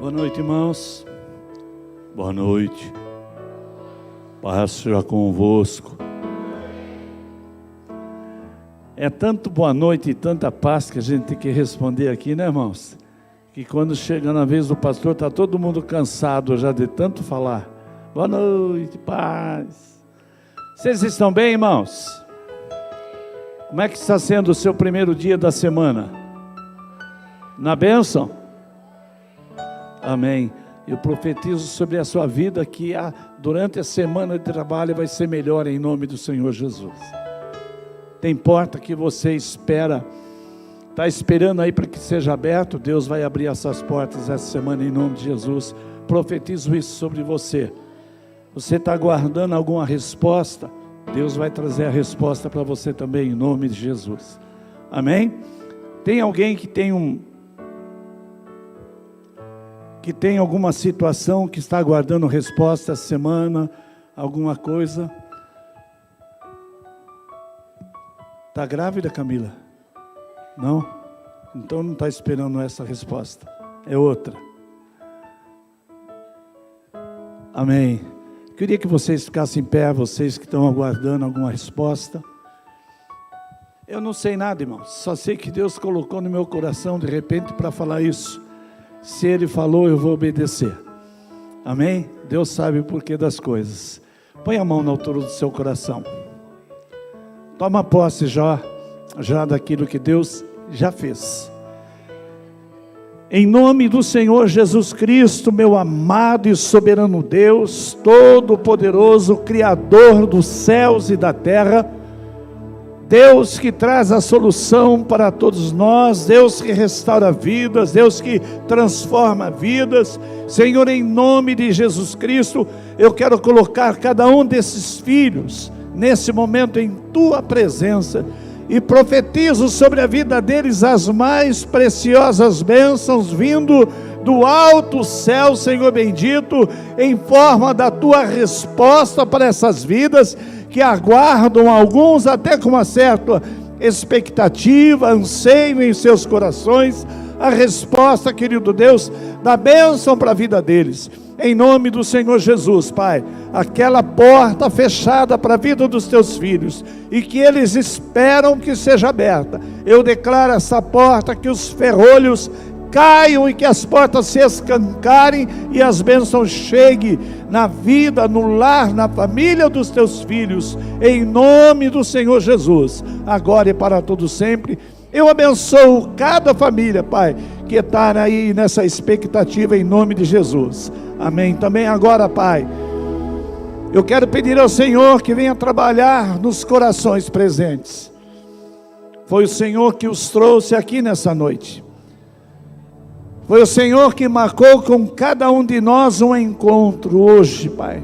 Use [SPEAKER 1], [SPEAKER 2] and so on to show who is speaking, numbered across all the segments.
[SPEAKER 1] Boa noite, irmãos. Boa noite. Paz seja convosco. É tanto boa noite e tanta paz que a gente tem que responder aqui, né, irmãos? Que quando chega na vez do pastor, está todo mundo cansado já de tanto falar. Boa noite, paz. Vocês estão bem, irmãos? Como é que está sendo o seu primeiro dia da semana? Na bênção? Amém. Eu profetizo sobre a sua vida que durante a semana de trabalho vai ser melhor em nome do Senhor Jesus. Tem porta que você está esperando aí para que seja aberto, Deus vai abrir essas portas essa semana em nome de Jesus. Profetizo isso sobre você. Você está aguardando alguma resposta? Deus vai trazer a resposta para você também em nome de Jesus. Amém? Tem alguém que tem alguma situação que está aguardando resposta essa semana, alguma coisa? Está grávida, Camila? Não? Então não está esperando essa resposta, é outra. Amém. Queria que vocês ficassem em pé, vocês que estão aguardando alguma resposta. Eu não sei nada, irmãos, só sei que Deus colocou no meu coração de repente para falar isso. Se Ele falou, eu vou obedecer. Amém? Deus sabe o porquê das coisas. Põe a mão na altura do seu coração. Toma posse já daquilo que Deus já fez. Em nome do Senhor Jesus Cristo, meu amado e soberano Deus, Todo-Poderoso, Criador dos céus e da terra, Deus que traz a solução para todos nós, Deus que restaura vidas, Deus que transforma vidas. Senhor, em nome de Jesus Cristo, eu quero colocar cada um desses filhos nesse momento em Tua presença e profetizo sobre a vida deles as mais preciosas bênçãos vindo do alto céu, Senhor bendito, em forma da Tua resposta para essas vidas que aguardam, alguns até com uma certa expectativa, anseio em seus corações, a resposta, querido Deus, da bênção para a vida deles, em nome do Senhor Jesus, Pai, aquela porta fechada para a vida dos Teus filhos, e que eles esperam que seja aberta, eu declaro essa porta, que os ferrolhos caiam e que as portas se escancarem e as bênçãos cheguem na vida, no lar, na família dos Teus filhos, em nome do Senhor Jesus, agora e para todo sempre. Eu abençoo cada família, Pai, que está aí nessa expectativa em nome de Jesus, amém. Também agora, Pai, eu quero pedir ao Senhor que venha trabalhar nos corações presentes. Foi o Senhor que os trouxe aqui nessa noite. Foi o Senhor que marcou com cada um de nós um encontro hoje, Pai.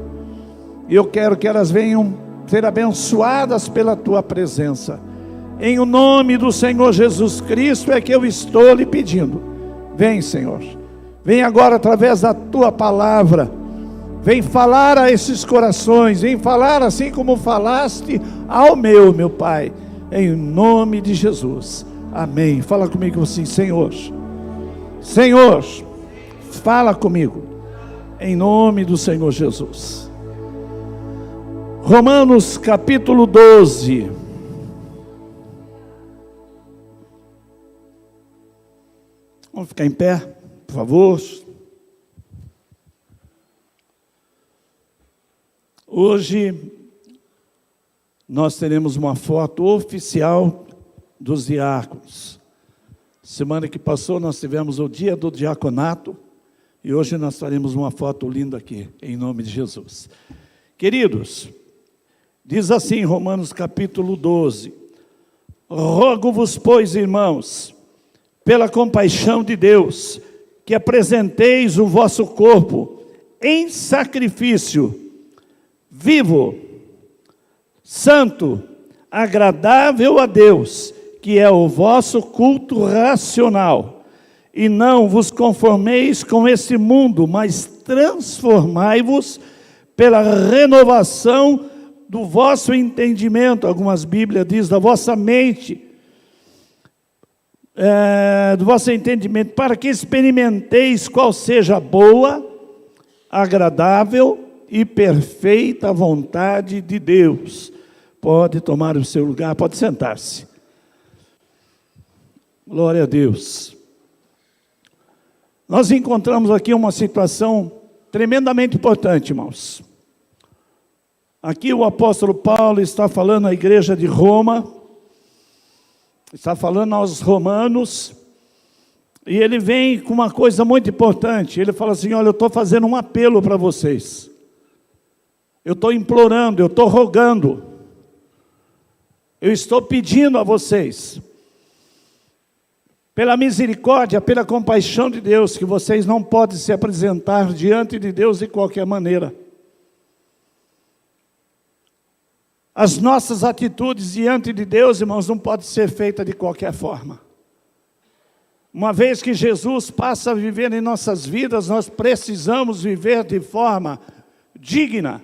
[SPEAKER 1] E eu quero que elas venham ser abençoadas pela Tua presença. Em o nome do Senhor Jesus Cristo é que eu estou lhe pedindo. Vem, Senhor. Vem agora através da Tua palavra. Vem falar a esses corações. Vem falar assim como falaste ao meu Pai. Em nome de Jesus. Amém. Fala comigo assim, Senhor. Senhor, fala comigo, em nome do Senhor Jesus. Romanos capítulo 12. Vamos ficar em pé, por favor. Hoje, nós teremos uma foto oficial dos diáconos. Semana que passou nós tivemos o dia do diaconato e hoje nós faremos uma foto linda aqui, em nome de Jesus. Queridos, diz assim Romanos capítulo 12: rogo-vos, pois, irmãos, pela compaixão de Deus, que apresenteis o vosso corpo em sacrifício vivo, santo, agradável a Deus, que é o vosso culto racional, e não vos conformeis com este mundo, mas transformai-vos pela renovação do vosso entendimento. Algumas Bíblias dizem da vossa mente, do vosso entendimento, para que experimenteis qual seja a boa, agradável e perfeita vontade de Deus. Pode tomar o seu lugar, pode sentar-se. Glória a Deus. Nós encontramos aqui uma situação tremendamente importante, irmãos. Aqui o apóstolo Paulo está falando à igreja de Roma, está falando aos romanos, e ele vem com uma coisa muito importante. Ele fala assim: olha, eu estou fazendo um apelo para vocês. Eu estou implorando, eu estou rogando. Eu estou pedindo a vocês, pela misericórdia, pela compaixão de Deus, que vocês não podem se apresentar diante de Deus de qualquer maneira. As nossas atitudes diante de Deus, irmãos, não podem ser feitas de qualquer forma. Uma vez que Jesus passa a viver em nossas vidas, nós precisamos viver de forma digna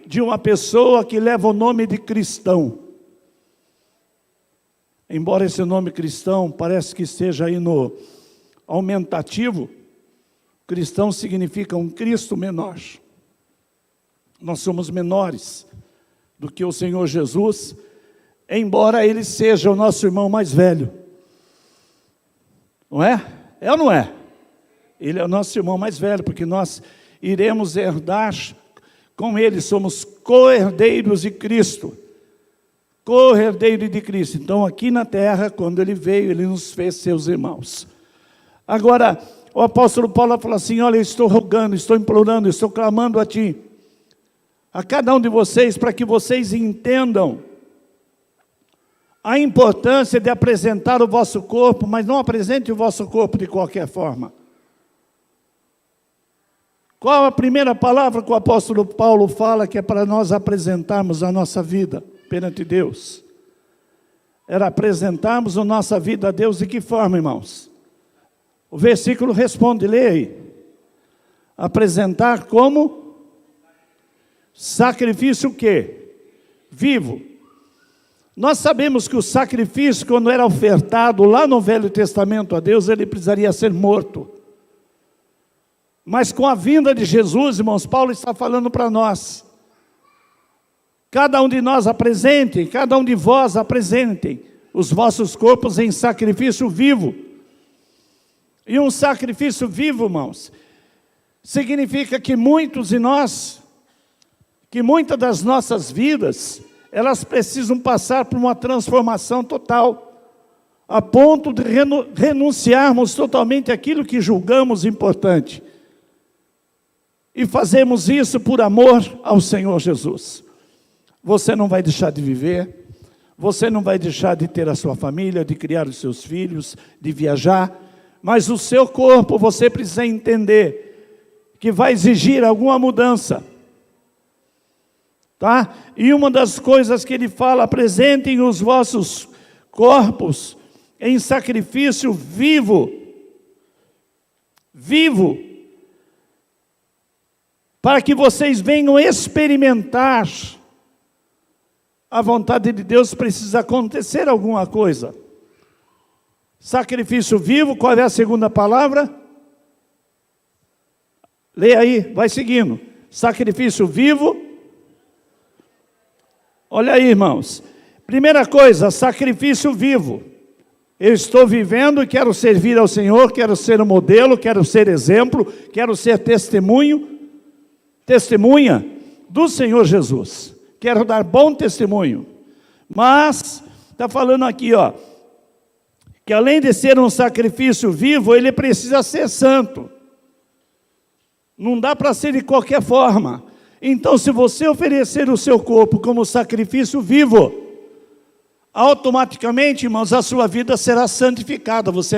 [SPEAKER 1] de uma pessoa que leva o nome de cristão. Embora esse nome cristão parece que esteja aí no aumentativo, cristão significa um Cristo menor. Nós somos menores do que o Senhor Jesus, embora Ele seja o nosso irmão mais velho. Não é? É ou não é? Ele é o nosso irmão mais velho, porque nós iremos herdar com Ele, somos co-herdeiros de Cristo. Co-herdeiro de Cristo. Então aqui na terra, quando Ele veio, Ele nos fez seus irmãos. Agora, o apóstolo Paulo fala assim: olha, eu estou rogando, estou implorando, estou clamando a Ti, a cada um de vocês, para que vocês entendam a importância de apresentar o vosso corpo, mas não apresente o vosso corpo de qualquer forma. Qual a primeira palavra que o apóstolo Paulo fala que é para nós apresentarmos a nossa vida perante Deus? Era apresentarmos a nossa vida a Deus de que forma, irmãos? O versículo responde, leia aí. Apresentar como sacrifício o quê? Vivo. Nós sabemos que o sacrifício, quando era ofertado lá no Velho Testamento a Deus, ele precisaria ser morto. Mas com a vinda de Jesus, irmãos, Paulo está falando para nós: cada um de nós apresentem, cada um de vós apresentem os vossos corpos em sacrifício vivo. E um sacrifício vivo, irmãos, significa que muitas das nossas vidas, elas precisam passar por uma transformação total, a ponto de renunciarmos totalmente àquilo que julgamos importante. E fazemos isso por amor ao Senhor Jesus. Você não vai deixar de viver, você não vai deixar de ter a sua família, de criar os seus filhos, de viajar, mas o seu corpo, você precisa entender que vai exigir alguma mudança. Tá? E uma das coisas que ele fala: apresentem os vossos corpos em sacrifício vivo, para que vocês venham experimentar a vontade de Deus. Precisa acontecer alguma coisa. Sacrifício vivo, qual é a segunda palavra? Leia aí, vai seguindo. Sacrifício vivo. Olha aí, irmãos. Primeira coisa, sacrifício vivo. Eu estou vivendo e quero servir ao Senhor, quero ser um modelo, quero ser exemplo, quero ser testemunha do Senhor Jesus. Quero dar bom testemunho. Mas, está falando aqui, ó, que além de ser um sacrifício vivo, ele precisa ser santo. Não dá para ser de qualquer forma. Então, se você oferecer o seu corpo como sacrifício vivo, automaticamente, irmãos, a sua vida será santificada, você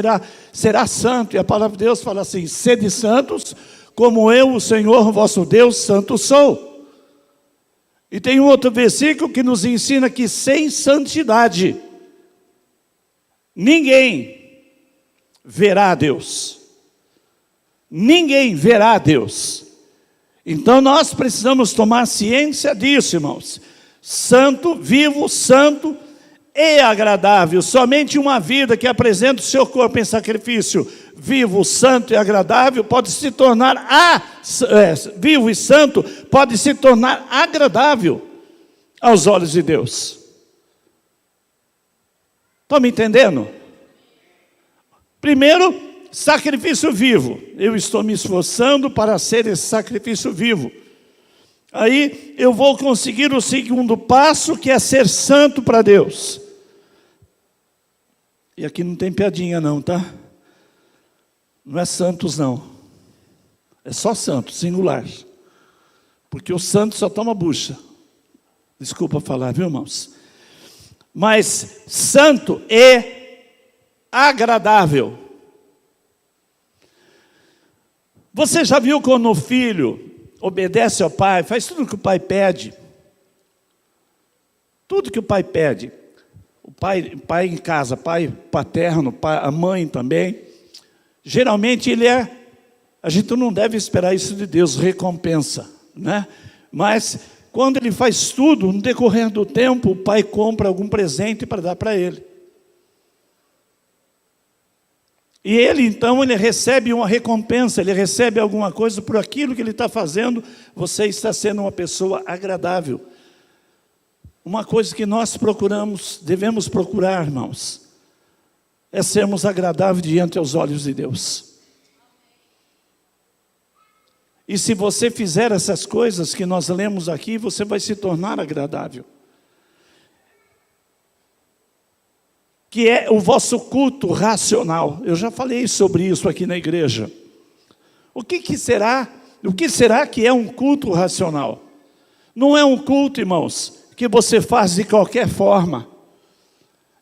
[SPEAKER 1] será santo. E a palavra de Deus fala assim: sede santos, como eu, o Senhor, vosso Deus, santo sou. E tem um outro versículo que nos ensina que sem santidade, ninguém verá a Deus. Ninguém verá a Deus. Então nós precisamos tomar ciência disso, irmãos. Santo, vivo, santo, e agradável. Somente uma vida que apresenta o seu corpo em sacrifício vivo, santo e agradável pode se tornar vivo e santo, pode se tornar agradável aos olhos de Deus. Estão me entendendo? Primeiro, sacrifício vivo. Eu estou me esforçando para ser esse sacrifício vivo. Aí eu vou conseguir o segundo passo, que é ser santo para Deus. E aqui não tem piadinha não, tá? Não é santos não. É só santo, singular. Porque o santo só toma bucha. Desculpa falar, viu, irmãos? Mas santo e agradável. Você já viu quando o filho obedece ao pai, faz tudo que o pai pede? Tudo que o pai pede. O pai em casa, pai paterno, a mãe também. Geralmente a gente não deve esperar isso de Deus, recompensa, né? Mas quando ele faz tudo, no decorrer do tempo, o pai compra algum presente para dar para ele. E ele, então, ele recebe uma recompensa, ele recebe alguma coisa por aquilo que ele está fazendo. Você está sendo uma pessoa agradável. Uma coisa que nós devemos procurar, irmãos, é sermos agradáveis diante aos olhos de Deus. E se você fizer essas coisas que nós lemos aqui, você vai se tornar agradável. Que é o vosso culto racional. Eu já falei sobre isso aqui na igreja. O que será que é um culto racional? Não é um culto, irmãos, que você faz de qualquer forma.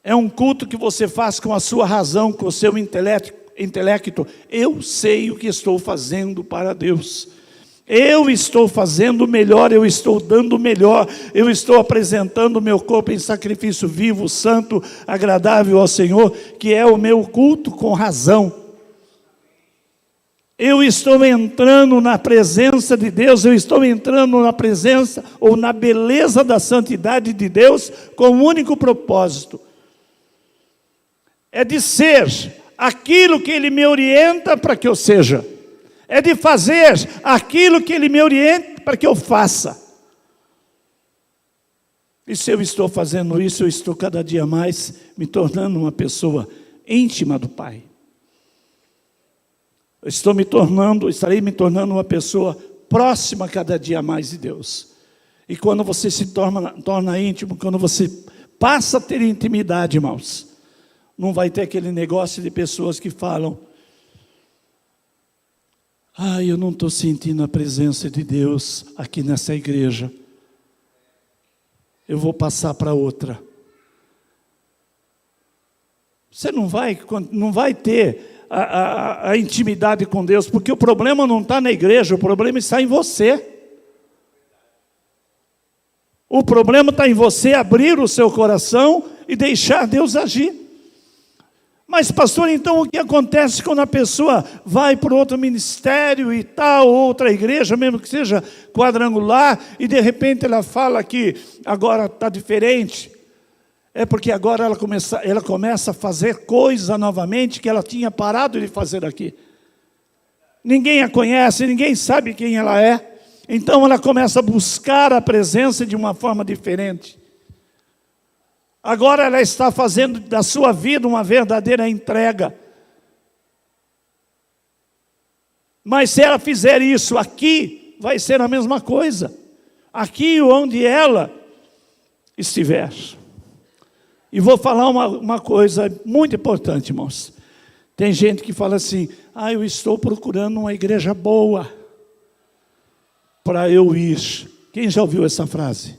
[SPEAKER 1] É um culto que você faz com a sua razão, com o seu intelecto. Eu sei o que estou fazendo para Deus. Eu estou fazendo o melhor, eu estou dando o melhor, eu estou apresentando o meu corpo em sacrifício vivo, santo, agradável ao Senhor, que é o meu culto com razão. Eu estou entrando na presença de Deus, eu estou entrando na presença ou na beleza da santidade de Deus com um único propósito. É de ser aquilo que Ele me orienta para que eu seja. É de fazer aquilo que Ele me orienta para que eu faça. E se eu estou fazendo isso, eu estou cada dia mais me tornando uma pessoa íntima do Pai. Eu estarei me tornando uma pessoa próxima cada dia mais de Deus. E quando você se torna íntimo, quando você passa a ter intimidade, irmãos, não vai ter aquele negócio de pessoas que falam: eu não estou sentindo a presença de Deus aqui nessa igreja. Eu vou passar para outra. Você não vai ter a intimidade com Deus, porque o problema não está na igreja, o problema está em você. O problema está em você abrir o seu coração e deixar Deus agir. Mas, pastor, então o que acontece quando a pessoa vai para outro ministério e tal, outra igreja, mesmo que seja quadrangular, e de repente ela fala que agora está diferente? É porque agora ela começa a fazer coisa novamente que ela tinha parado de fazer aqui. Ninguém a conhece, ninguém sabe quem ela é. Então ela começa a buscar a presença de uma forma diferente. Agora ela está fazendo da sua vida uma verdadeira entrega. Mas se ela fizer isso aqui, vai ser a mesma coisa. Aqui onde ela estiver. E vou falar uma coisa muito importante, irmãos. Tem gente que fala assim: eu estou procurando uma igreja boa para eu ir. Quem já ouviu essa frase?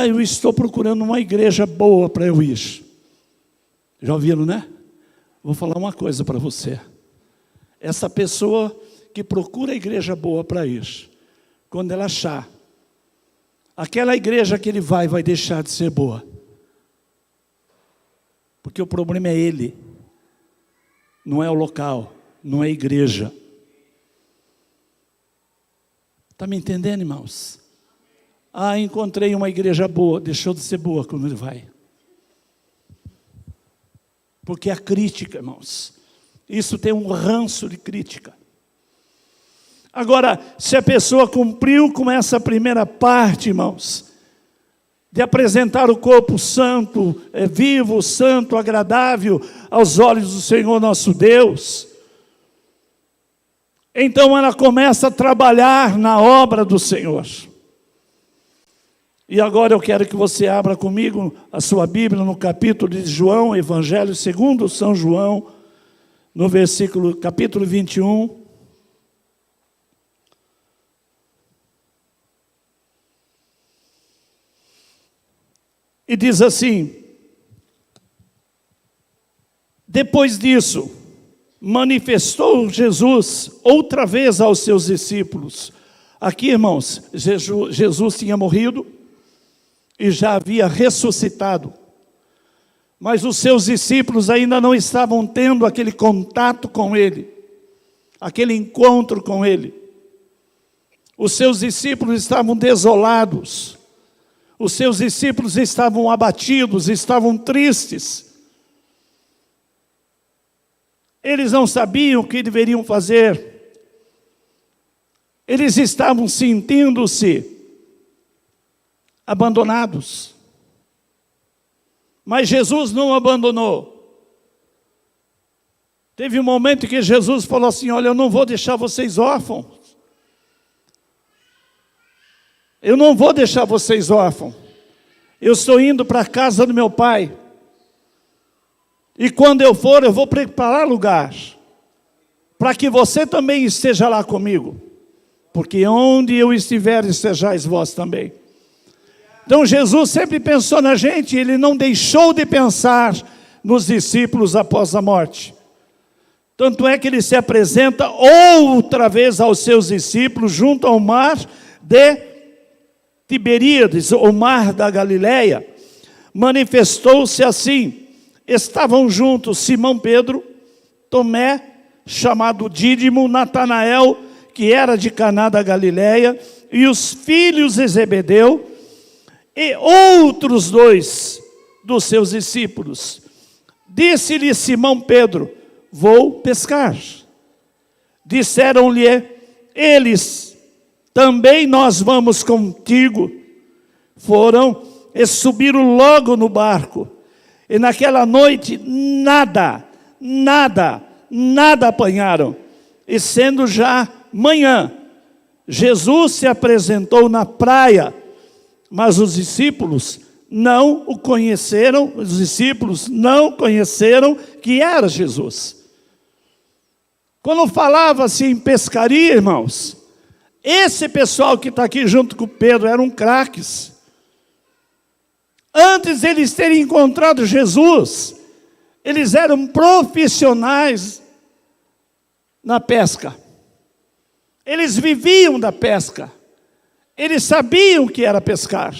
[SPEAKER 1] Eu estou procurando uma igreja boa para eu ir. Já ouviram, né? Vou falar uma coisa para você. Essa pessoa que procura a igreja boa para ir, quando ela achar, aquela igreja que ele vai deixar de ser boa. Porque o problema é ele. Não é o local, não é a igreja. Está me entendendo, irmãos? Encontrei uma igreja boa, deixou de ser boa quando ele vai. Porque a crítica, irmãos, isso tem um ranço de crítica. Agora, se a pessoa cumpriu com essa primeira parte, irmãos, de apresentar o corpo santo, vivo, santo, agradável aos olhos do Senhor nosso Deus, então ela começa a trabalhar na obra do Senhor. E agora eu quero que você abra comigo a sua Bíblia no capítulo de João, Evangelho segundo São João, no capítulo 21. E diz assim: depois disso, manifestou Jesus outra vez aos seus discípulos. Aqui, irmãos, Jesus tinha morrido e já havia ressuscitado. Mas os seus discípulos ainda não estavam tendo aquele contato com Ele, aquele encontro com Ele. Os seus discípulos estavam desolados. Os seus discípulos estavam abatidos, estavam tristes. Eles não sabiam o que deveriam fazer. Eles estavam sentindo-se abandonados. Mas Jesus não abandonou. Teve um momento que Jesus falou assim: olha, eu não vou deixar vocês órfãos. Eu não vou deixar vocês órfãos. Eu estou indo para a casa do meu Pai. E quando eu for, eu vou preparar lugar, para que você também esteja lá comigo. Porque onde eu estiver, estejais vós também. Então Jesus sempre pensou na gente, Ele não deixou de pensar nos discípulos após a morte. Tanto é que Ele se apresenta outra vez aos seus discípulos, junto ao mar de Tiberíades, o mar da Galileia. Manifestou-se assim: estavam juntos Simão Pedro, Tomé, chamado Dídimo, Natanael, que era de Caná da Galileia, e os filhos de Zebedeu, e outros dois dos seus discípulos. Disse-lhe Simão Pedro: vou pescar. Disseram-lhe eles: também nós vamos contigo. Foram e subiram logo no barco. E naquela noite nada apanharam. E sendo já manhã, Jesus se apresentou na praia, mas os discípulos não o conheceram, os discípulos não conheceram que era Jesus. Quando falava-se em pescaria, irmãos, esse pessoal que está aqui junto com Pedro eram craques. Antes de eles terem encontrado Jesus, eles eram profissionais na pesca. Eles viviam da pesca. Eles sabiam o que era pescar.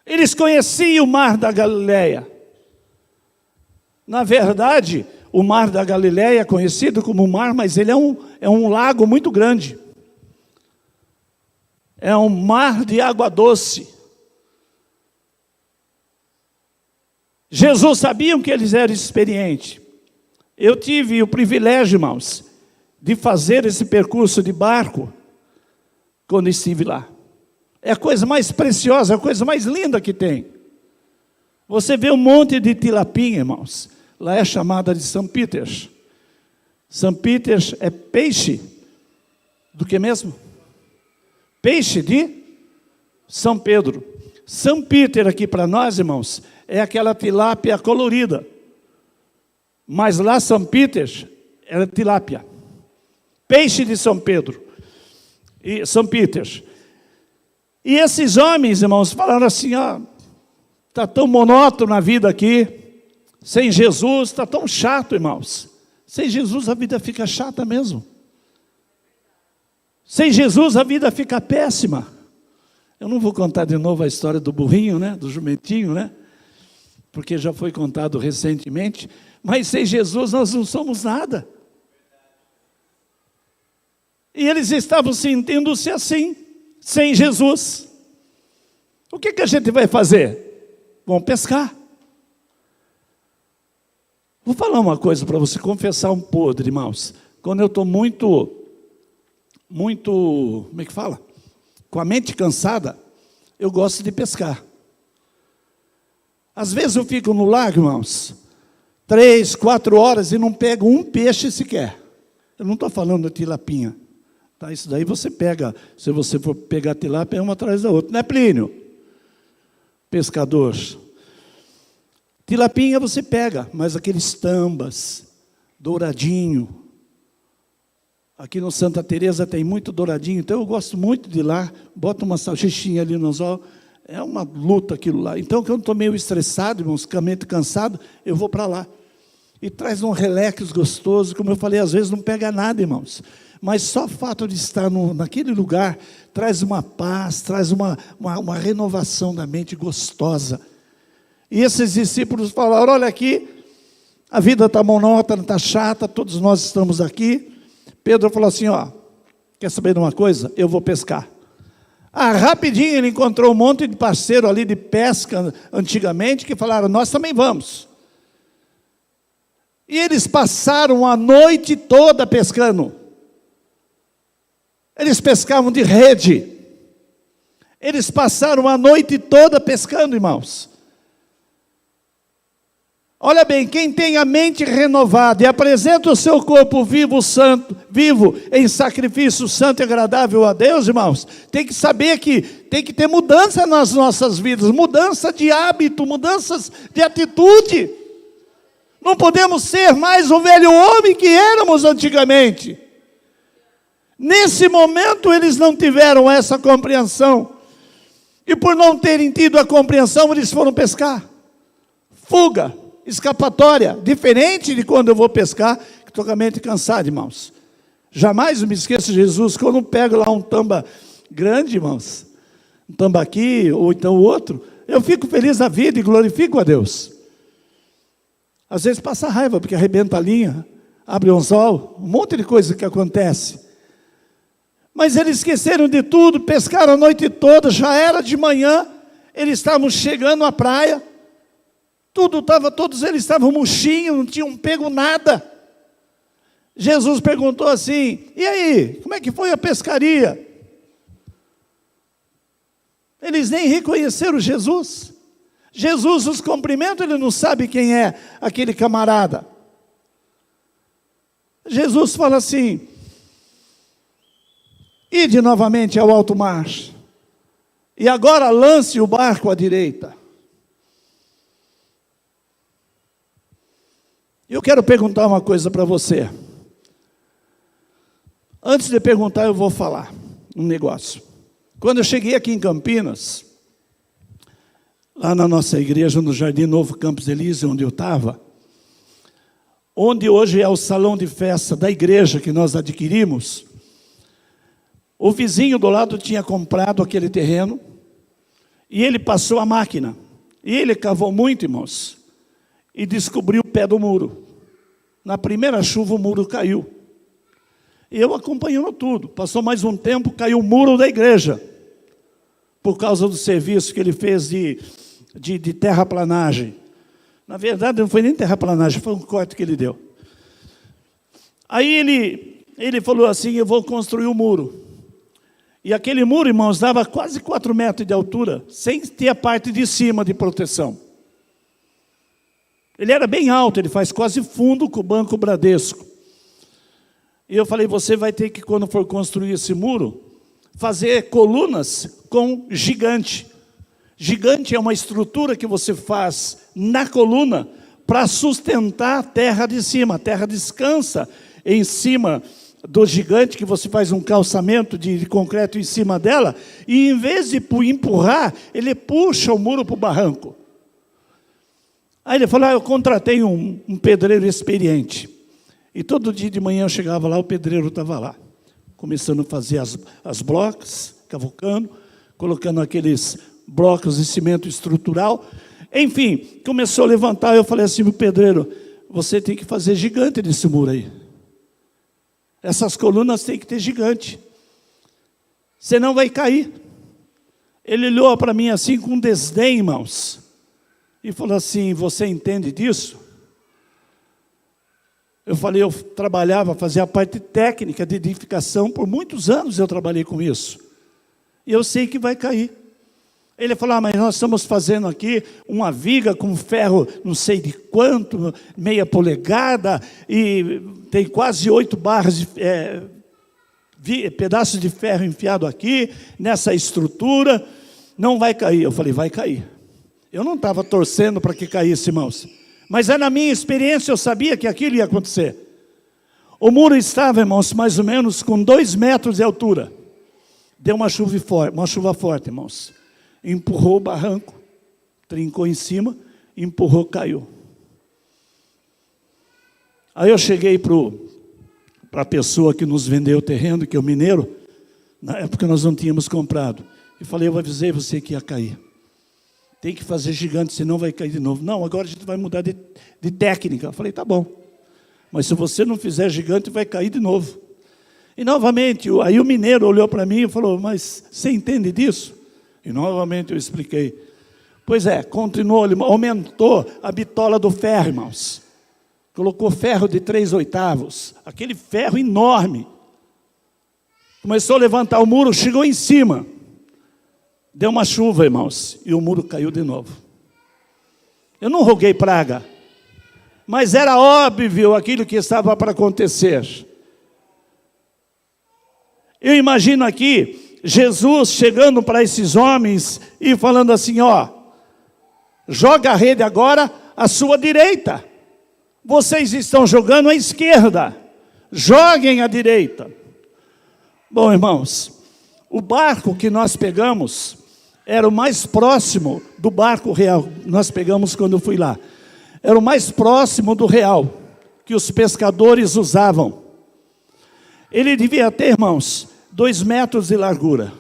[SPEAKER 1] Eles conheciam o mar da Galileia. Na verdade, o mar da Galileia é conhecido como mar, mas ele é um lago muito grande. É um mar de água doce. Jesus sabia que eles eram experientes. Eu tive o privilégio, irmãos, de fazer esse percurso de barco quando estive lá. É a coisa mais preciosa, é a coisa mais linda que tem. Você vê um monte de tilapinha, irmãos. Lá é chamada de São Peters. São Peters é peixe do que mesmo? Peixe de São Pedro. São Peter aqui para nós, irmãos, é aquela tilápia colorida. Mas lá São Peter era tilápia. Peixe de São Pedro. E São Peter. E esses homens, irmãos, falaram assim: está tão monótono a vida aqui. Sem Jesus está tão chato, irmãos. Sem Jesus a vida fica chata mesmo. Sem Jesus a vida fica péssima. Eu não vou contar de novo a história do burrinho, né? Do jumentinho, né? Porque já foi contado recentemente. Mas sem Jesus nós não somos nada. E eles estavam sentindo-se assim, sem Jesus. O que a gente vai fazer? Vamos pescar. Vou falar uma coisa para você, confessar um podre, irmãos. Quando eu estou muito, como é que fala? Com a mente cansada, eu gosto de pescar. Às vezes eu fico no lago, irmãos, 3, 4 horas e não pego um peixe sequer. Eu não estou falando de tilapinha. Tá? Isso daí você pega, se você for pegar tilápia, é uma atrás da outra. Não é, Plínio? Pescador. Tilapinha você pega, mas aqueles tambas, douradinho. Aqui no Santa Teresa tem muito douradinho, então eu gosto muito de ir lá, boto uma salsichinha ali no anzol, é uma luta aquilo lá. Então, quando eu estou meio estressado, irmãos, com a mente cansado, eu vou para lá. E traz um relax gostoso, como eu falei, às vezes não pega nada, irmãos. Mas só o fato de estar naquele lugar, traz uma paz, traz uma renovação da mente gostosa. E esses discípulos falaram, olha aqui, a vida está monótona, está chata, todos nós estamos aqui. Pedro falou assim, ó, quer saber de uma coisa? Eu vou pescar. Rapidinho ele encontrou um monte de parceiro ali de pesca antigamente, que falaram, nós também vamos. E eles passaram a noite toda pescando. Eles pescavam de rede. Eles passaram a noite toda pescando, irmãos. Olha bem, quem tem a mente renovada e apresenta o seu corpo vivo, santo, vivo em sacrifício santo e agradável a Deus, irmãos, tem que saber que tem que ter mudança nas nossas vidas, mudança de hábito, mudanças de atitude. Não podemos ser mais o velho homem que éramos antigamente. Nesse momento eles não tiveram essa compreensão. E por não terem tido a compreensão, eles foram pescar. Fuga. Escapatória, diferente de quando eu vou pescar, que estou com a mente cansada, irmãos. Jamais me esqueço de Jesus, quando eu pego lá um tamba grande, irmãos, um tambaqui, ou então o outro, eu fico feliz da vida e glorifico a Deus. Às vezes passa raiva, porque arrebenta a linha, abre um anzol, um monte de coisa que acontece. Mas eles esqueceram de tudo, pescaram a noite toda, já era de manhã, eles estavam chegando à praia, todos eles estavam murchinhos, não tinham pego nada. Jesus perguntou assim, e aí, como é que foi a pescaria? Eles nem reconheceram Jesus. Jesus os cumprimenta, ele não sabe quem é aquele camarada. Jesus fala assim, ide novamente ao alto mar, e agora lance o barco à direita. Eu quero perguntar uma coisa para você. Antes de perguntar, eu vou falar um negócio. Quando eu cheguei aqui em Campinas, lá na nossa igreja, no Jardim Novo Campos Elísio, onde eu estava, onde hoje é o salão de festa da igreja que nós adquirimos, o vizinho do lado tinha comprado aquele terreno, e ele passou a máquina, e ele cavou muito, irmãos, e descobriu o pé do muro. Na primeira chuva o muro caiu. E eu acompanhando tudo. Passou mais um tempo, caiu o muro da igreja. Por causa do serviço que ele fez de terraplanagem. Na verdade não foi nem terraplanagem, foi um corte que ele deu. Aí ele falou assim, eu vou construir o muro. E aquele muro, irmãos, dava quase 4 metros de altura, sem ter a parte de cima de proteção. Ele era bem alto, ele faz quase fundo com o Banco Bradesco. E eu falei, você vai ter que, quando for construir esse muro, fazer colunas com gigante. Gigante é uma estrutura que você faz na coluna para sustentar a terra de cima. A terra descansa em cima do gigante, que você faz um calçamento de concreto em cima dela, e em vez de empurrar, ele puxa o muro para o barranco. Aí ele falou, eu contratei um pedreiro experiente. E todo dia de manhã eu chegava lá, o pedreiro estava lá, começando a fazer as blocos, cavocando, colocando aqueles blocos de cimento estrutural. Enfim, começou a levantar, eu falei assim, o pedreiro, você tem que fazer gigante nesse muro aí. Essas colunas tem que ter gigante, senão vai cair. Ele olhou para mim assim com desdém, irmãos, e falou assim, você entende disso? Eu falei, eu trabalhava, fazia a parte técnica de edificação, por muitos anos eu trabalhei com isso. E eu sei que vai cair. Ele falou, mas nós estamos fazendo aqui uma viga com ferro não sei de quanto, meia polegada, e tem quase 8 barras de pedaços de ferro enfiado aqui, nessa estrutura, não vai cair. Eu falei, vai cair. Eu não estava torcendo para que caísse, irmãos. Mas na minha experiência eu sabia que aquilo ia acontecer. O muro estava, irmãos, mais ou menos com 2 metros de altura. Deu uma chuva forte, irmãos. Empurrou o barranco, trincou em cima, empurrou, caiu. Aí eu cheguei para a pessoa que nos vendeu o terreno, que é o mineiro. Na época nós não tínhamos comprado. E falei, eu avisei você que ia cair. Tem que fazer gigante, senão vai cair de novo. Não, agora a gente vai mudar de técnica. Eu falei, tá bom. Mas se você não fizer gigante, vai cair de novo. E novamente, aí o mineiro olhou para mim e falou, mas você entende disso? E novamente eu expliquei. Pois é, continuou, ele aumentou a bitola do ferro, irmãos. Colocou ferro de 3/8, aquele ferro enorme. Começou a levantar o muro, chegou em cima. Deu uma chuva, irmãos, e o muro caiu de novo. Eu não roguei praga, mas era óbvio aquilo que estava para acontecer. Eu imagino aqui, Jesus chegando para esses homens e falando assim, ó, joga a rede agora à sua direita. Vocês estão jogando à esquerda, joguem à direita. Bom, irmãos, o barco que nós pegamos era o mais próximo do barco real. Nós pegamos quando eu fui lá. Era o mais próximo do real, que os pescadores usavam. Ele devia ter, irmãos, 2 metros de largura.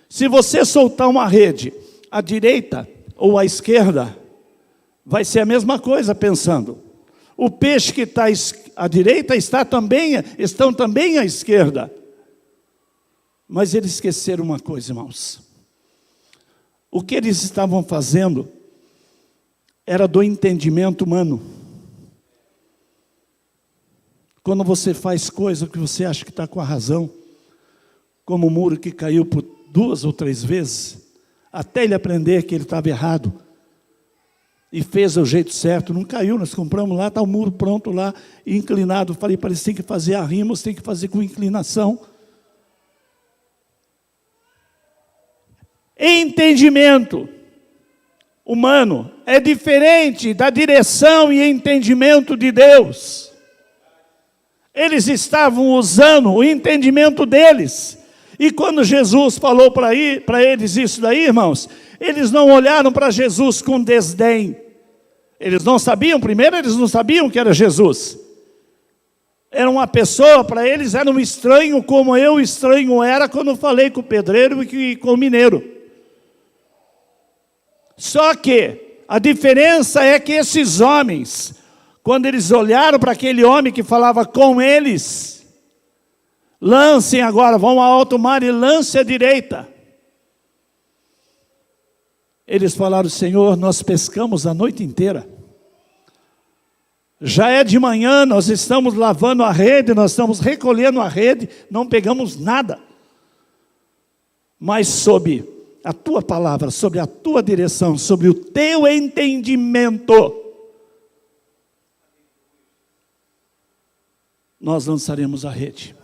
[SPEAKER 1] Se você soltar uma rede à direita ou à esquerda, vai ser a mesma coisa pensando. O peixe que está à direita estão também à esquerda. Mas eles esqueceram uma coisa, irmãos. O que eles estavam fazendo era do entendimento humano. Quando você faz coisa que você acha que está com a razão, como o muro que caiu por 2 ou 3 vezes, até ele aprender que ele estava errado, e fez o jeito certo, não caiu, nós compramos lá, está o muro pronto lá, inclinado. Falei para eles, tem que fazer arrimos, tem que fazer com inclinação. Entendimento humano é diferente da direção e entendimento de Deus. Eles estavam usando o entendimento deles. E quando Jesus falou para eles isso daí, irmãos, eles não olharam para Jesus com desdém. Eles não sabiam, primeiro eles não sabiam que era Jesus. Era uma pessoa, para eles era um estranho, como eu estranho era quando falei com o pedreiro e com o mineiro. Só que a diferença é que esses homens, quando eles olharam para aquele homem que falava com eles, lancem agora, vão ao alto mar e lance à direita. Eles falaram, Senhor, nós pescamos a noite inteira. Já é de manhã, nós estamos lavando a rede, nós estamos recolhendo a rede, não pegamos nada. Mas sob a tua palavra, sobre a tua direção, sobre o teu entendimento, nós lançaremos a rede.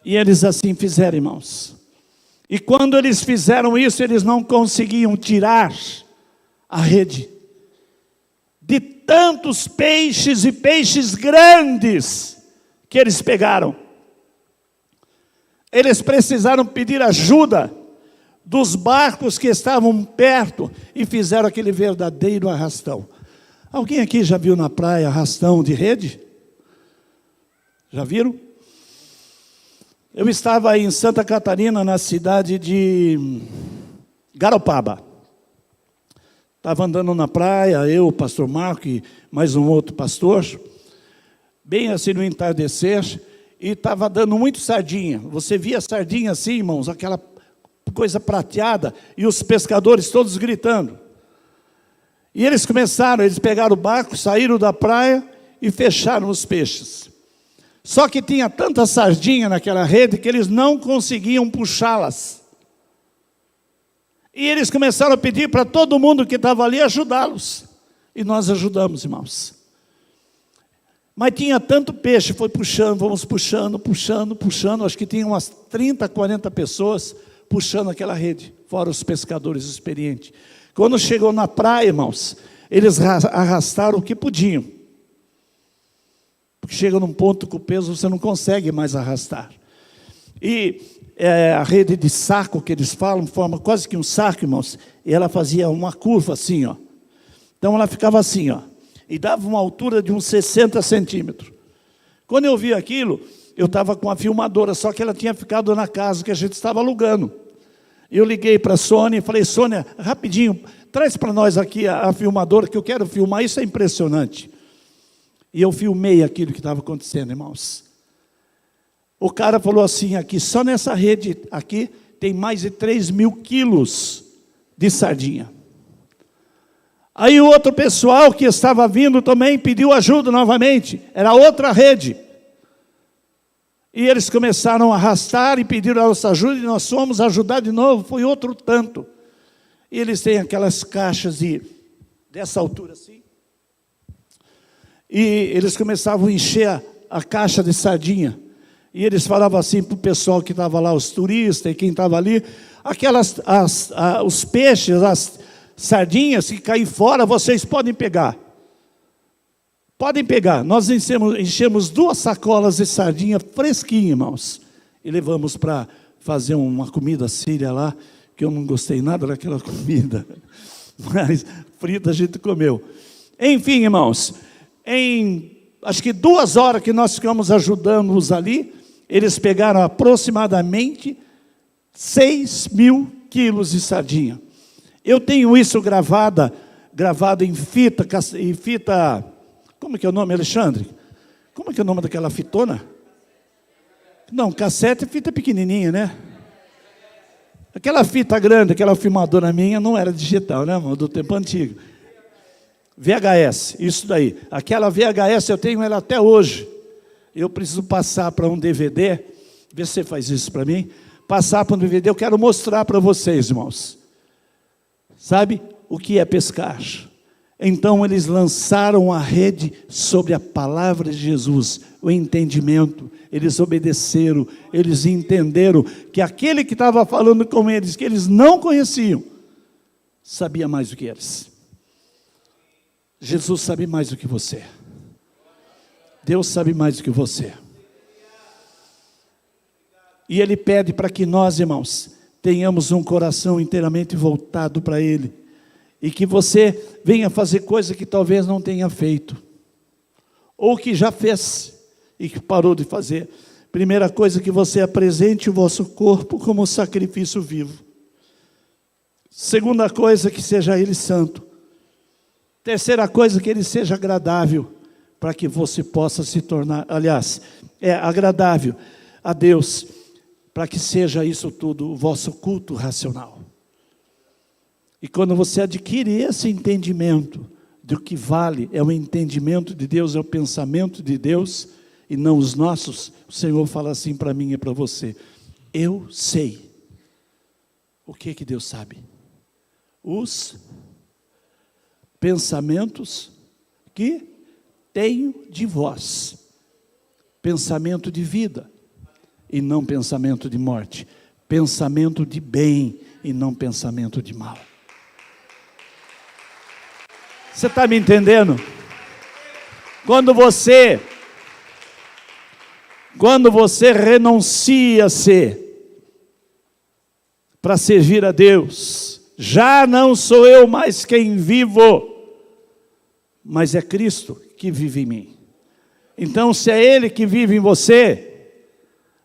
[SPEAKER 1] E eles assim fizeram, irmãos. E quando eles fizeram isso, eles não conseguiam tirar a rede de tantos peixes e peixes grandes que eles pegaram. Eles precisaram pedir ajuda dos barcos que estavam perto e fizeram aquele verdadeiro arrastão. Alguém aqui já viu na praia arrastão de rede? Já viram? Eu estava em Santa Catarina, na cidade de Garopaba. Estava andando na praia, eu, o pastor Marco e mais um outro pastor, bem assim no entardecer, e estava dando muito sardinha. Você via sardinha assim, irmãos, aquela coisa prateada, e os pescadores todos gritando. E eles pegaram o barco, saíram da praia e fecharam os peixes. Só que tinha tanta sardinha naquela rede que eles não conseguiam puxá-las. E eles começaram a pedir para todo mundo que estava ali ajudá-los. E nós ajudamos, irmãos. Mas tinha tanto peixe, foi puxando, vamos puxando. Acho que tinha umas 30, 40 pessoas puxando aquela rede, fora os pescadores experientes. Quando chegou na praia, irmãos, eles arrastaram o que podiam. Porque chega num ponto que o peso você não consegue mais arrastar. E a rede de saco que eles falam, forma quase que um saco, irmãos, e ela fazia uma curva assim, ó. Então ela ficava assim, ó, e dava uma altura de uns 60 centímetros. Quando eu vi aquilo, eu estava com a filmadora, só que ela tinha ficado na casa que a gente estava alugando. Eu liguei para a Sônia e falei, Sônia, rapidinho, traz para nós aqui a filmadora, que eu quero filmar, isso é impressionante. E eu filmei aquilo que estava acontecendo, irmãos. O cara falou assim, aqui, só nessa rede aqui, tem mais de 3.000 quilos de sardinha. Aí o outro pessoal que estava vindo também pediu ajuda novamente, era outra rede. E eles começaram a arrastar e pediram a nossa ajuda, e nós fomos ajudar de novo, foi outro tanto. E eles têm aquelas caixas dessa altura assim. E eles começavam a encher a caixa de sardinha. E eles falavam assim para o pessoal que estava lá, os turistas e quem estava ali, os peixes, as sardinhas que caem fora, vocês podem pegar. Podem pegar. Nós enchemos 2 sacolas de sardinha fresquinha, irmãos. E levamos para fazer uma comida síria lá, que eu não gostei nada daquela comida. Mas frita a gente comeu. Enfim, irmãos, acho que 2 horas que nós ficamos ajudando-os ali, eles pegaram aproximadamente 6.000 quilos de sardinha. Eu tenho isso gravado em fita, como que é o nome, Alexandre? Como é que é o nome daquela fitona? Não, cassete é fita pequenininha, né? Aquela fita grande, aquela filmadora minha, não era digital, né, irmão? Do tempo antigo. VHS, isso daí. Aquela VHS eu tenho ela até hoje. Eu preciso passar para um DVD, vê se você faz isso para mim. Passar para um DVD, eu quero mostrar para vocês, irmãos. Sabe o que é pescar? Então eles lançaram a rede sobre a palavra de Jesus, o entendimento. Eles obedeceram, eles entenderam que aquele que estava falando com eles, que eles não conheciam, sabia mais do que eles. Jesus sabe mais do que você. Deus sabe mais do que você. E Ele pede para que nós, irmãos, tenhamos um coração inteiramente voltado para Ele. E que você venha fazer coisa que talvez não tenha feito. Ou que já fez e que parou de fazer. Primeira coisa, que você apresente o vosso corpo como sacrifício vivo. Segunda coisa, que seja Ele santo. Terceira coisa, que Ele seja agradável, para que você possa se tornar, aliás, agradável a Deus, para que seja isso tudo o vosso culto racional. E quando você adquire esse entendimento do que vale, é o entendimento de Deus, é o pensamento de Deus, e não os nossos, o Senhor fala assim para mim e para você, eu sei. O que Deus sabe? Os pensamentos que tenho de vós, pensamento de vida, e não pensamento de morte, pensamento de bem, e não pensamento de mal. Você está me entendendo? Quando você renuncia-se para servir a Deus, já não sou eu mais quem vivo, mas é Cristo que vive em mim. Então, se é Ele que vive em você,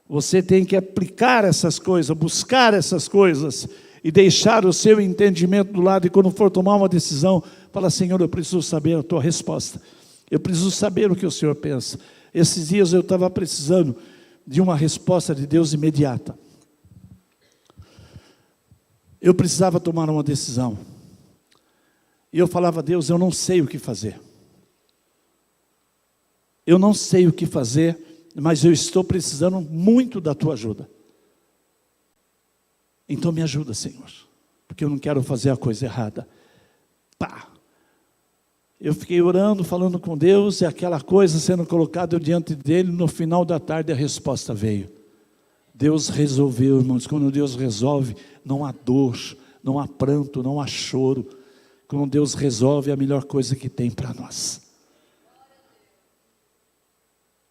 [SPEAKER 1] você tem que aplicar essas coisas, buscar essas coisas, e deixar o seu entendimento do lado, e quando for tomar uma decisão, fala, Senhor, eu preciso saber a tua resposta, eu preciso saber o que o Senhor pensa. Esses dias eu estava precisando de uma resposta de Deus imediata. Eu precisava tomar uma decisão. E eu falava: Deus, eu não sei o que fazer. Eu não sei o que fazer, mas eu estou precisando muito da tua ajuda. Então me ajuda, Senhor, porque eu não quero fazer a coisa errada. Pá! Eu fiquei orando, falando com Deus, e aquela coisa sendo colocada diante dele. No final da tarde a resposta veio. Deus resolveu, irmãos. Quando Deus resolve, não há dor, não há pranto, não há choro. Quando Deus resolve, é a melhor coisa que tem para nós.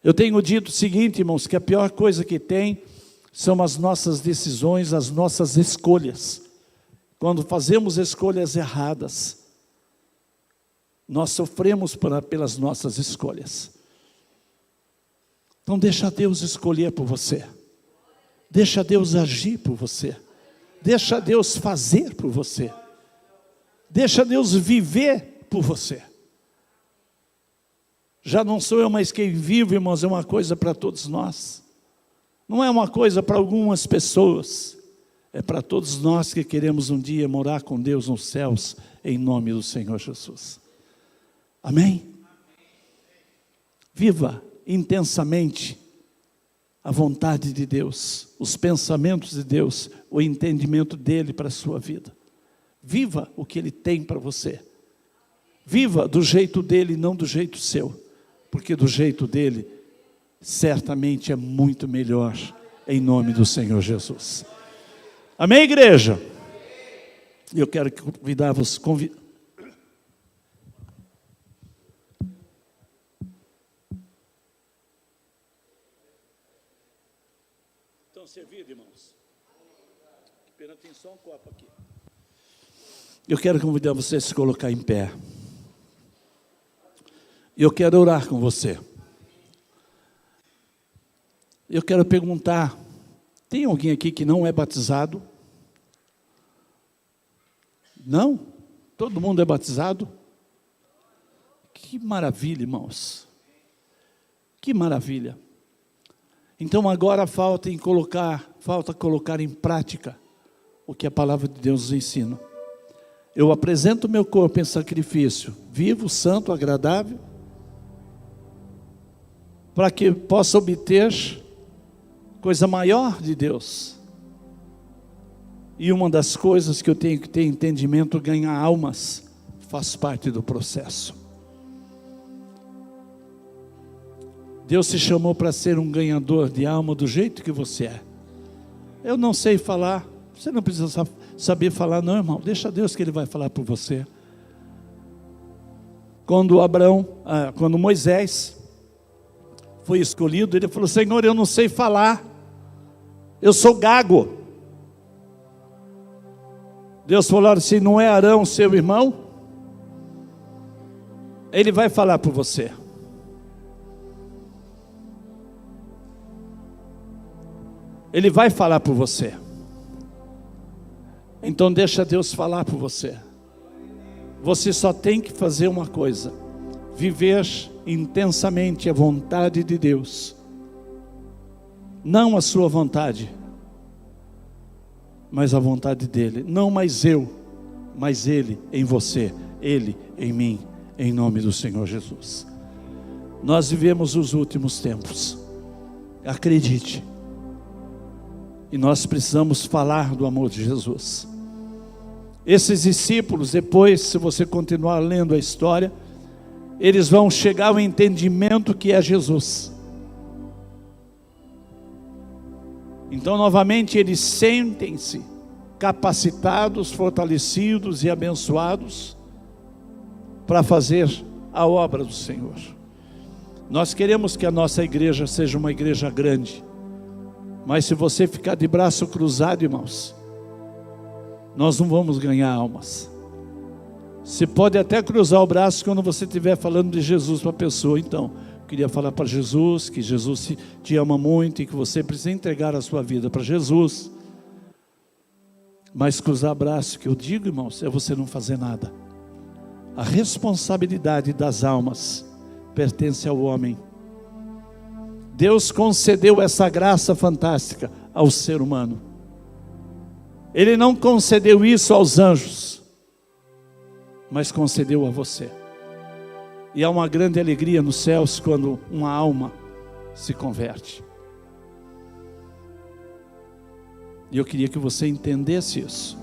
[SPEAKER 1] Eu tenho dito o seguinte, irmãos, que a pior coisa que tem são as nossas decisões, as nossas escolhas. Quando fazemos escolhas erradas, nós sofremos pelas nossas escolhas. Então deixa Deus escolher por você. Deixa Deus agir por você. Deixa Deus fazer por você. Deixa Deus viver por você. Já não sou eu mais quem vive, irmãos, é uma coisa para todos nós. Não é uma coisa para algumas pessoas. É para todos nós que queremos um dia morar com Deus nos céus, em nome do Senhor Jesus. Amém? Viva intensamente a vontade de Deus, os pensamentos de Deus, o entendimento dEle para a sua vida. Viva o que Ele tem para você. Viva do jeito dEle, não do jeito seu. Porque do jeito dEle, certamente é muito melhor, em nome do Senhor Jesus. Amém, igreja? Eu quero convidar você. Estão servidos, irmãos? Que pena, tem só um copo aqui. Eu quero convidar você a se colocar em pé. Eu quero orar com você. Eu quero perguntar: tem alguém aqui que não é batizado? Não? Todo mundo é batizado? Que maravilha, irmãos. Que maravilha. Então agora falta colocar em prática o que a palavra de Deus nos ensina. Eu apresento o meu corpo em sacrifício vivo, santo, agradável, para que possa obter coisa maior de Deus. E uma das coisas que eu tenho que ter entendimento, ganhar almas, faz parte do processo. Deus te chamou para ser um ganhador de alma do jeito que você é. Eu não sei falar, você não precisa saber falar não, irmão, deixa Deus que Ele vai falar por você. Quando Moisés foi escolhido, ele falou: Senhor, eu não sei falar, eu sou gago. Deus falou assim: não é Arão seu irmão? Ele vai falar por você. Ele vai falar por você. Então deixa Deus falar por você. Você só tem que fazer uma coisa: viver intensamente a vontade de Deus. Não a sua vontade, mas a vontade dEle. Não mais eu, mas Ele em você, Ele em mim, em nome do Senhor Jesus. Nós vivemos os últimos tempos, acredite. E nós precisamos falar do amor de Jesus. Esses discípulos, depois, se você continuar lendo a história, eles vão chegar ao entendimento que é Jesus. Então, novamente, eles sentem-se capacitados, fortalecidos e abençoados para fazer a obra do Senhor. Nós queremos que a nossa igreja seja uma igreja grande, mas se você ficar de braço cruzado, irmãos, nós não vamos ganhar almas. Você pode até cruzar o braço quando você estiver falando de Jesus para a pessoa. Então, eu queria falar para Jesus, que Jesus te ama muito e que você precisa entregar a sua vida para Jesus. Mas cruzar braço, que eu digo, irmãos, é você não fazer nada. A responsabilidade das almas pertence ao homem. Deus concedeu essa graça fantástica ao ser humano. Ele não concedeu isso aos anjos. mas concedeu a você. E há uma grande alegria nos céus quando uma alma se converte. E eu queria que você entendesse isso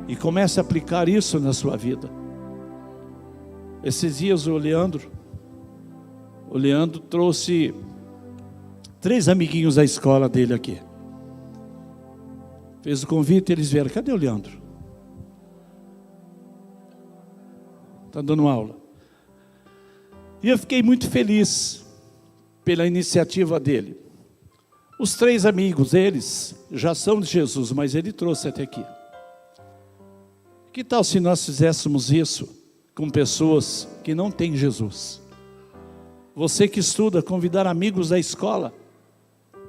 [SPEAKER 1] e comece a aplicar isso na sua vida. Esses dias o Leandro trouxe 3 amiguinhos da escola dele aqui. Fez o convite, eles vieram. Cadê o Leandro? Está dando aula. E eu fiquei muito feliz pela iniciativa dele. Os 3 amigos deles já são de Jesus, mas ele trouxe até aqui. Que tal se nós fizéssemos isso com pessoas que não têm Jesus? Você que estuda, convidar amigos da escola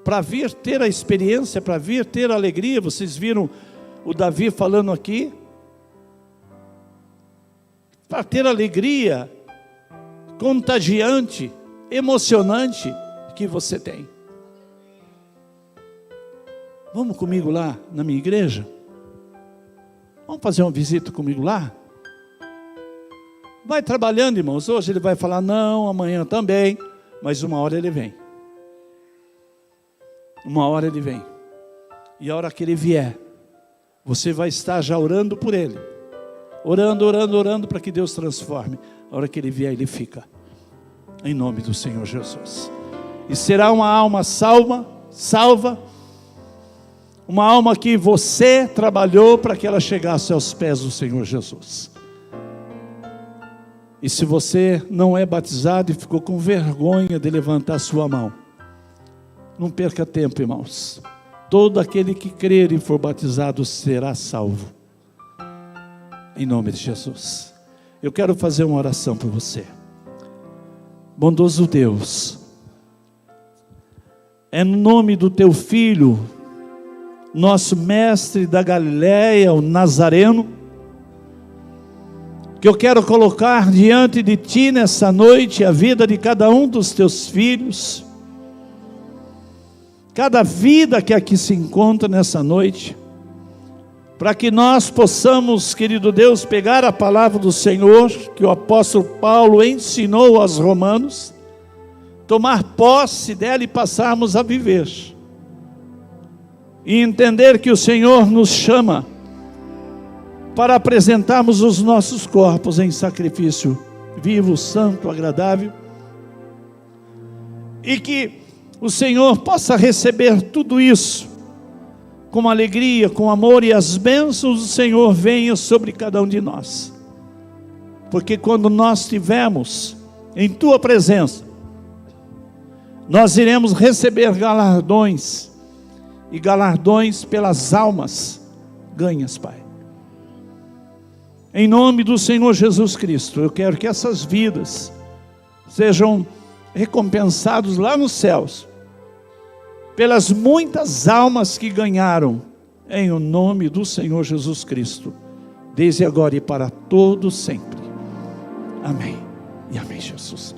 [SPEAKER 1] para vir ter a experiência, para vir ter a alegria. Vocês viram o Davi falando aqui? Para ter a alegria contagiante, emocionante que você tem. Vamos comigo lá na minha igreja? Vamos fazer uma visita comigo lá? Vai trabalhando, irmãos. Hoje ele vai falar não, amanhã também, mas uma hora ele vem. Uma hora ele vem. E a hora que ele vier, você vai estar já orando por ele. Orando para que Deus transforme. A hora que ele vier, ele fica. Em nome do Senhor Jesus. E será uma alma salva. Uma alma que você trabalhou para que ela chegasse aos pés do Senhor Jesus. E se você não é batizado e ficou com vergonha de levantar sua mão, não perca tempo, irmãos. Todo aquele que crer e for batizado será salvo. Em nome de Jesus. Eu quero fazer uma oração por você. Bondoso Deus, é no nome do teu Filho, nosso mestre da Galileia, o Nazareno, que eu quero colocar diante de ti nessa noite a vida de cada um dos teus filhos, cada vida que aqui se encontra nessa noite, para que nós possamos, querido Deus, pegar a palavra do Senhor, que o apóstolo Paulo ensinou aos romanos, tomar posse dela e passarmos a viver, e entender que o Senhor nos chama para apresentarmos os nossos corpos em sacrifício vivo, santo, agradável, e que o Senhor possa receber tudo isso com alegria, com amor, e as bênçãos do Senhor venham sobre cada um de nós, porque quando nós estivermos em tua presença, nós iremos receber galardões, e galardões pelas almas ganhas, Pai. Em nome do Senhor Jesus Cristo, eu quero que essas vidas sejam recompensadas lá nos céus, pelas muitas almas que ganharam, em o nome do Senhor Jesus Cristo, desde agora e para todo sempre. Amém. E amém, Jesus.